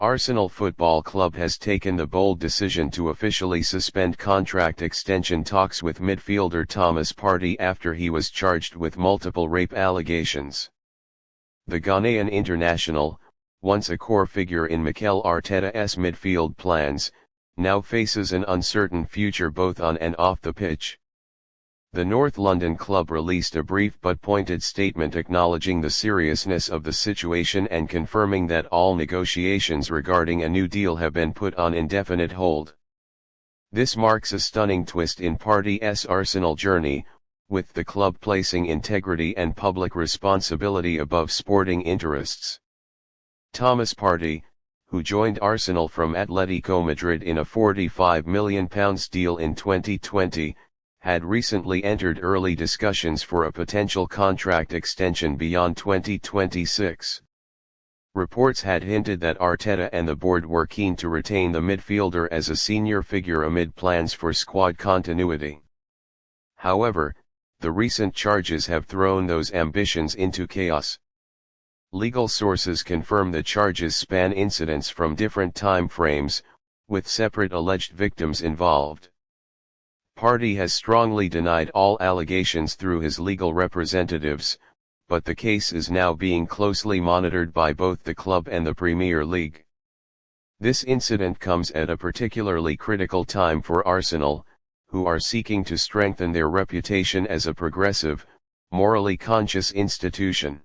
Arsenal Football Club has taken the bold decision to officially suspend contract extension talks with midfielder Thomas Partey after he was charged with multiple rape allegations. The Ghanaian international, once a core figure in Mikel Arteta's midfield plans, now faces an uncertain future both on and off the pitch. The North London club released a brief but pointed statement acknowledging the seriousness of the situation and confirming that all negotiations regarding a new deal have been put on indefinite hold. This marks a stunning twist in Partey's Arsenal journey, with the club placing integrity and public responsibility above sporting interests. Thomas Partey, who joined Arsenal from Atletico Madrid in a £45 million deal in 2020, had recently entered early discussions for a potential contract extension beyond 2026. Reports had hinted that Arteta and the board were keen to retain the midfielder as a senior figure amid plans for squad continuity. However, the recent charges have thrown those ambitions into chaos. Legal sources confirm the charges span incidents from different time frames, with separate alleged victims involved. Partey has strongly denied all allegations through his legal representatives, but the case is now being closely monitored by both the club and the Premier League. This incident comes at a particularly critical time for Arsenal, who are seeking to strengthen their reputation as a progressive, morally conscious institution.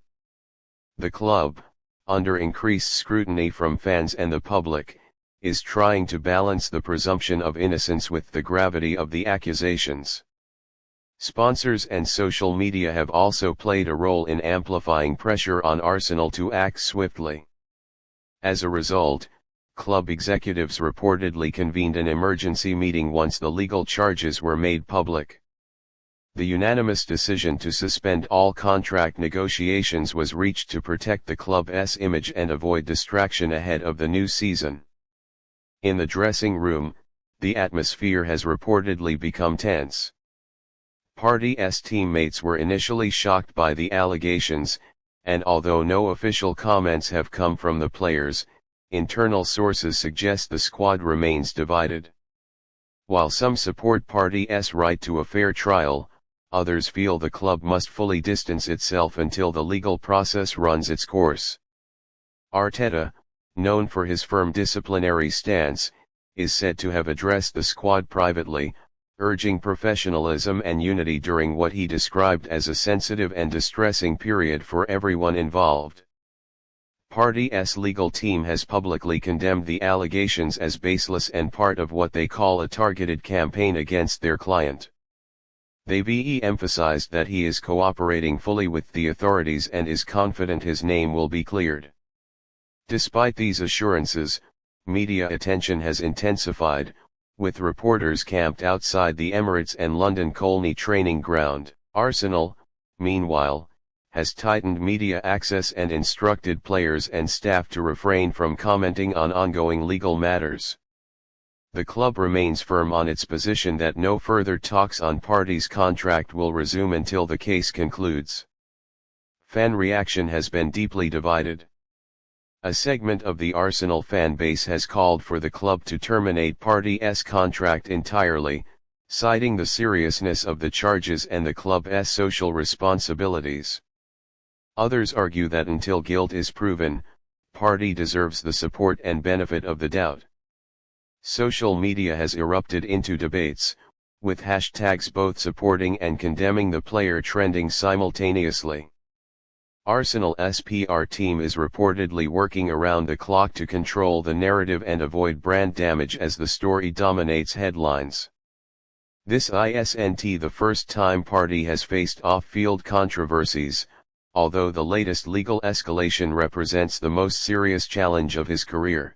The club, under increased scrutiny from fans and the public, is trying to balance the presumption of innocence with the gravity of the accusations. Sponsors and social media have also played a role in amplifying pressure on Arsenal to act swiftly. As a result, club executives reportedly convened an emergency meeting once the legal charges were made public. The unanimous decision to suspend all contract negotiations was reached to protect the club's image and avoid distraction ahead of the new season. In the dressing room, the atmosphere has reportedly become tense. Partey's teammates were initially shocked by the allegations, and although no official comments have come from the players, internal sources suggest the squad remains divided. While some support Partey's right to a fair trial, others feel the club must fully distance itself until the legal process runs its course. Arteta, known for his firm disciplinary stance, is said to have addressed the squad privately, urging professionalism and unity during what he described as a sensitive and distressing period for everyone involved. Partey's legal team has publicly condemned the allegations as baseless and part of what they call a targeted campaign against their client. They've emphasized that he is cooperating fully with the authorities and is confident his name will be cleared. Despite these assurances, media attention has intensified, with reporters camped outside the Emirates and London Colney training ground. Arsenal, meanwhile, has tightened media access and instructed players and staff to refrain from commenting on ongoing legal matters. The club remains firm on its position that no further talks on Partey's contract will resume until the case concludes. Fan reaction has been deeply divided. A segment of the Arsenal fan base has called for the club to terminate Partey's contract entirely, citing the seriousness of the charges and the club's social responsibilities. Others argue that until guilt is proven, Partey deserves the support and benefit of the doubt. Social media has erupted into debates, with hashtags both supporting and condemning the player trending simultaneously. Arsenal's PR team is reportedly working around the clock to control the narrative and avoid brand damage as the story dominates headlines. This isn't the first time Partey has faced off-field controversies, although the latest legal escalation represents the most serious challenge of his career.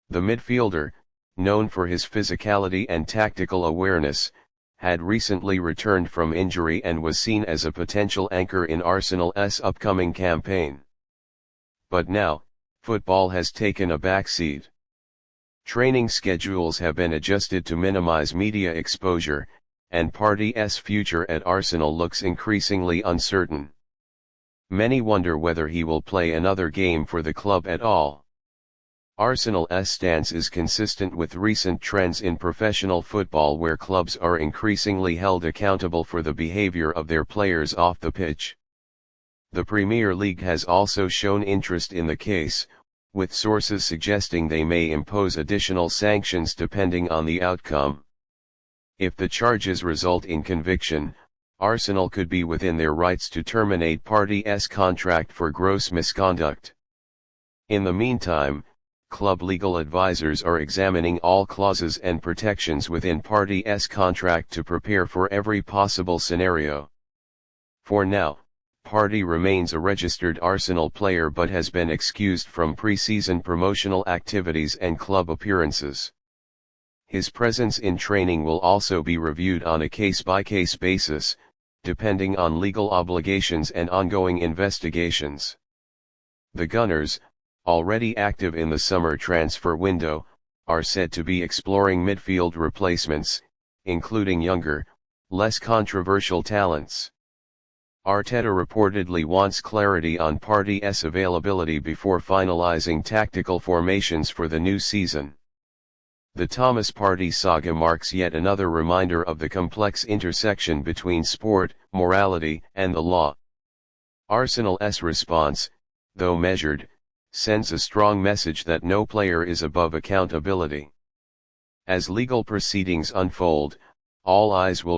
The midfielder, known for his physicality and tactical awareness, had recently returned from injury and was seen as a potential anchor in Arsenal's upcoming campaign. But now, football has taken a backseat. Training schedules have been adjusted to minimize media exposure, and Partey's future at Arsenal looks increasingly uncertain. Many wonder whether he will play another game for the club at all. Arsenal's stance is consistent with recent trends in professional football where clubs are increasingly held accountable for the behavior of their players off the pitch. The Premier League has also shown interest in the case, with sources suggesting they may impose additional sanctions depending on the outcome. If the charges result in conviction, Arsenal could be within their rights to terminate Partey's contract for gross misconduct. In the meantime, club legal advisors are examining all clauses and protections within Partey's contract to prepare for every possible scenario. For now, Partey remains a registered Arsenal player but has been excused from pre-season promotional activities and club appearances. His presence in training will also be reviewed on a case-by-case basis, depending on legal obligations and ongoing investigations. The Gunners, already active in the summer transfer window, are said to be exploring midfield replacements, including younger, less controversial talents. Arteta reportedly wants clarity on Partey's availability before finalizing tactical formations for the new season. The Thomas Partey saga marks yet another reminder of the complex intersection between sport, morality, and the law. Arsenal's response, though measured, sends a strong message that no player is above accountability. As legal proceedings unfold, all eyes will